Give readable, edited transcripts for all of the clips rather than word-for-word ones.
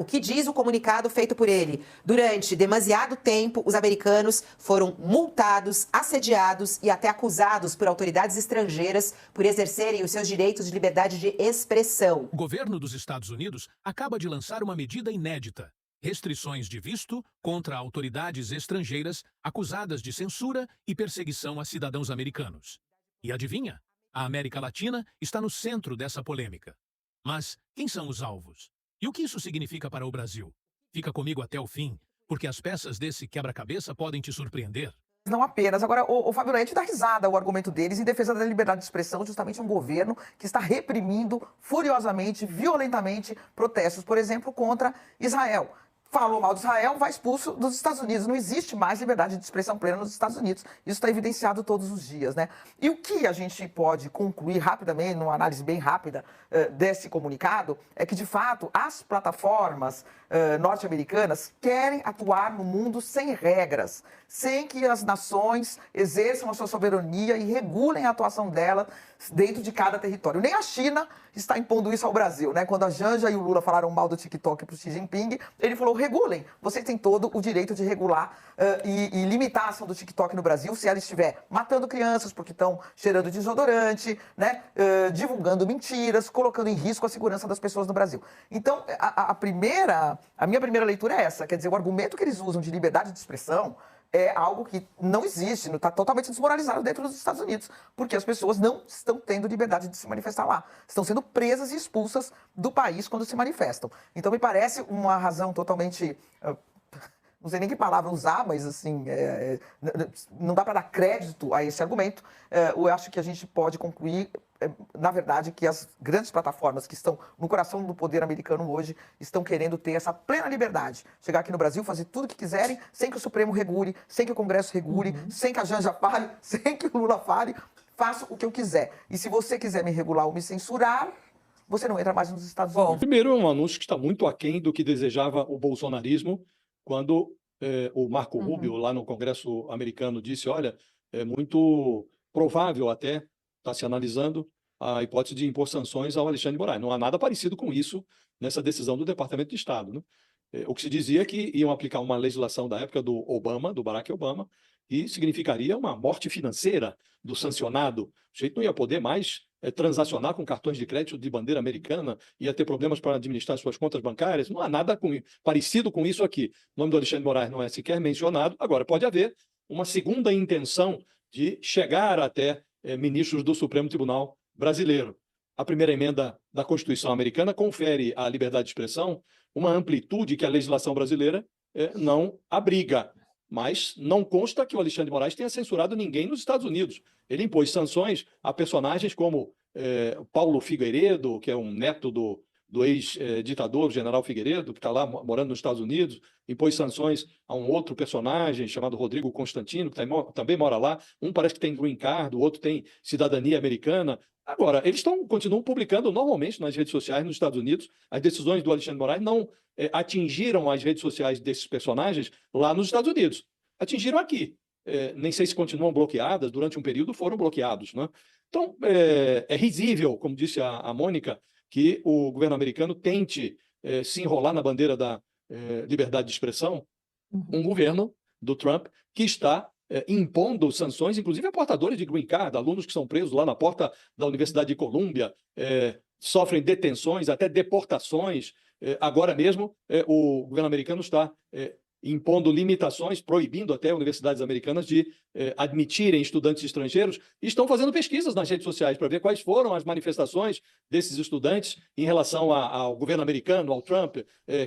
O que diz o comunicado feito por ele? Durante demasiado tempo, os americanos foram multados, assediados e até acusados por autoridades estrangeiras por exercerem os seus direitos de liberdade de expressão. O governo dos Estados Unidos acaba de lançar uma medida inédita: restrições de visto contra autoridades estrangeiras acusadas de censura e perseguição a cidadãos americanos. E adivinha? A América Latina está no centro dessa polêmica. Mas quem são os alvos? E o que isso significa para o Brasil? Fica comigo até o fim, porque as peças desse quebra-cabeça podem te surpreender. Não apenas. Agora, o Fábio Leite dá risada o argumento deles em defesa da liberdade de expressão, justamente um governo que está reprimindo furiosamente, violentamente, protestos, por exemplo, contra Israel. Falou mal de Israel, vai expulso dos Estados Unidos. Não existe mais liberdade de expressão plena nos Estados Unidos. Isso está evidenciado todos os dias, né? E o que a gente pode concluir rapidamente, numa análise bem rápida desse comunicado, é que, de fato, as plataformas norte-americanas querem atuar no mundo sem regras, sem que as nações exerçam a sua soberania e regulem a atuação dela dentro de cada território. Nem a China está impondo isso ao Brasil, né? Quando a Janja e o Lula falaram mal do TikTok para o Xi Jinping, ele falou: regulem, vocês têm todo o direito de regular e limitar a ação do TikTok no Brasil se ela estiver matando crianças porque estão cheirando desodorante, né? Divulgando mentiras, colocando em risco a segurança das pessoas no Brasil. Então, a minha primeira leitura é essa, quer dizer, o argumento que eles usam de liberdade de expressão é algo que não existe, está totalmente desmoralizado dentro dos Estados Unidos, porque as pessoas não estão tendo liberdade de se manifestar lá. Estão sendo presas e expulsas do país quando se manifestam. Então, me parece uma razão totalmente... não sei nem que palavra usar, mas assim, não dá para dar crédito a esse argumento. Eu acho que a gente pode concluir, na verdade, que as grandes plataformas que estão no coração do poder americano hoje estão querendo ter essa plena liberdade. Chegar aqui no Brasil, fazer tudo o que quiserem, sem que o Supremo regule, sem que o Congresso regule, sem que a Janja fale, sem que o Lula fale. Faço o que eu quiser. E se você quiser me regular ou me censurar, você não entra mais nos Estados Unidos. Primeiro, é um anúncio que está muito aquém do que desejava o bolsonarismo, quando o Marco Rubio, lá no Congresso americano, disse: olha, é muito provável até, está se analisando, a hipótese de impor sanções ao Alexandre de Moraes. Não há nada parecido com isso nessa decisão do Departamento de Estado, né? O que se dizia é que iam aplicar uma legislação da época do Obama, do Barack Obama, e significaria uma morte financeira do sancionado. O sujeito não ia poder mais transacionar com cartões de crédito de bandeira americana, ia ter problemas para administrar suas contas bancárias. Não há nada parecido com isso aqui. O nome do Alexandre de Moraes não é sequer mencionado. Agora, pode haver uma segunda intenção de chegar até ministros do Supremo Tribunal brasileiro. A primeira emenda da Constituição americana confere à liberdade de expressão uma amplitude que a legislação brasileira não abriga. Mas não consta que o Alexandre de Moraes tenha censurado ninguém nos Estados Unidos. Ele impôs sanções a personagens como Paulo Figueiredo, que é um neto do ex-ditador General Figueiredo, que está lá morando nos Estados Unidos, impôs sanções a um outro personagem chamado Rodrigo Constantino, que também mora lá. Um parece que tem green card, o outro tem cidadania americana. Agora, eles continuam publicando normalmente nas redes sociais nos Estados Unidos. As decisões do Alexandre de Moraes não atingiram as redes sociais desses personagens lá nos Estados Unidos. Atingiram aqui. Nem sei se continuam bloqueadas, durante um período foram bloqueados, né? Então, é risível, como disse a Mônica, que o governo americano tente se enrolar na bandeira da liberdade de expressão, um governo do Trump que está impondo sanções, inclusive a portadores de green card, alunos que são presos lá na porta da Universidade de Colômbia, sofrem detenções, até deportações. Agora mesmo, o governo americano está impondo limitações, proibindo até universidades americanas de admitirem estudantes estrangeiros, e estão fazendo pesquisas nas redes sociais para ver quais foram as manifestações desses estudantes em relação ao governo americano, ao Trump,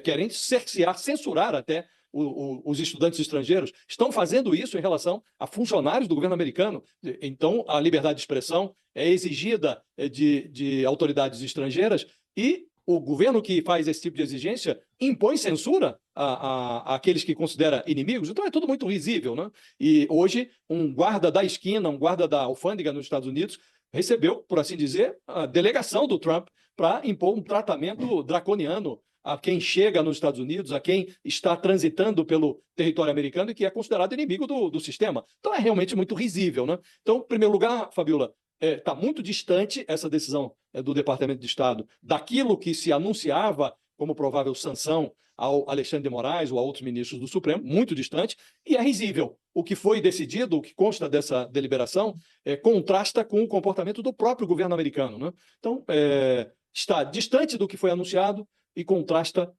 querem cercear, censurar até os estudantes estrangeiros. Estão fazendo isso em relação a funcionários do governo americano. Então, a liberdade de expressão é exigida de autoridades estrangeiras, e o governo que faz esse tipo de exigência impõe censura àqueles que considera inimigos. Então é tudo muito risível, né? E hoje um guarda da esquina, um guarda da alfândega nos Estados Unidos recebeu, por assim dizer, a delegação do Trump para impor um tratamento draconiano a quem chega nos Estados Unidos, a quem está transitando pelo território americano e que é considerado inimigo do sistema. Então é realmente muito risível, né? Então, em primeiro lugar, Fabiola, está muito distante essa decisão do Departamento de Estado daquilo que se anunciava como provável sanção ao Alexandre de Moraes ou a outros ministros do Supremo, muito distante, e é risível. O que foi decidido, o que consta dessa deliberação, contrasta com o comportamento do próprio governo americano, né? Então, está distante do que foi anunciado e contrasta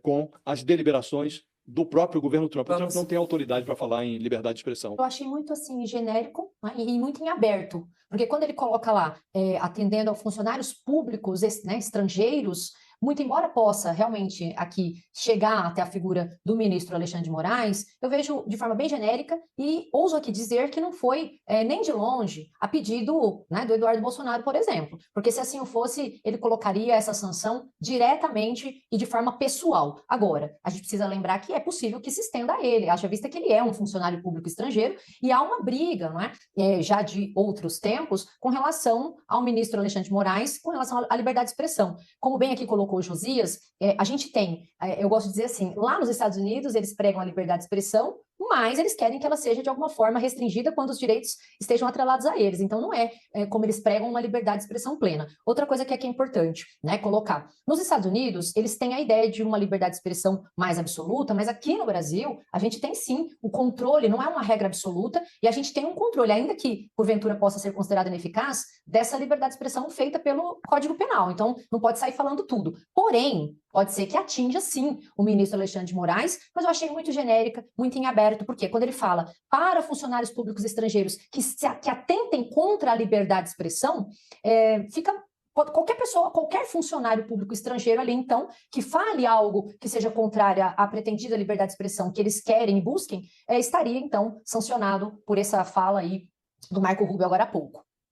com as deliberações do próprio governo Trump. O Trump não tem autoridade para falar em liberdade de expressão. Eu achei muito assim genérico, né, e muito em aberto, porque quando ele coloca lá atendendo a funcionários públicos, né, estrangeiros, muito embora possa realmente aqui chegar até a figura do ministro Alexandre de Moraes, eu vejo de forma bem genérica e ouso aqui dizer que não foi nem de longe a pedido, né, do Eduardo Bolsonaro, por exemplo, porque se assim o fosse, ele colocaria essa sanção diretamente e de forma pessoal. Agora, a gente precisa lembrar que é possível que se estenda a ele, haja vista que ele é um funcionário público estrangeiro e há uma briga, não é, já de outros tempos, com relação ao ministro Alexandre de Moraes, com relação à liberdade de expressão. Como bem aqui colocou o Josias, a gente tem, eu gosto de dizer assim, lá nos Estados Unidos eles pregam a liberdade de expressão, mas eles querem que ela seja de alguma forma restringida quando os direitos estejam atrelados a eles. Então não é como eles pregam uma liberdade de expressão plena. Outra coisa que é importante, né, colocar. Nos Estados Unidos, eles têm a ideia de uma liberdade de expressão mais absoluta, mas aqui no Brasil, a gente tem sim o controle, não é uma regra absoluta, e a gente tem um controle, ainda que porventura possa ser considerada ineficaz, dessa liberdade de expressão feita pelo Código Penal. Então não pode sair falando tudo. Porém, pode ser que atinja, sim, o ministro Alexandre de Moraes, mas eu achei muito genérica, muito em aberto, porque quando ele fala para funcionários públicos estrangeiros que atentem contra a liberdade de expressão, fica qualquer pessoa, qualquer funcionário público estrangeiro ali, então, que fale algo que seja contrário à pretendida liberdade de expressão que eles querem e busquem, estaria, então, sancionado por essa fala aí do Marco Rubio agora há pouco.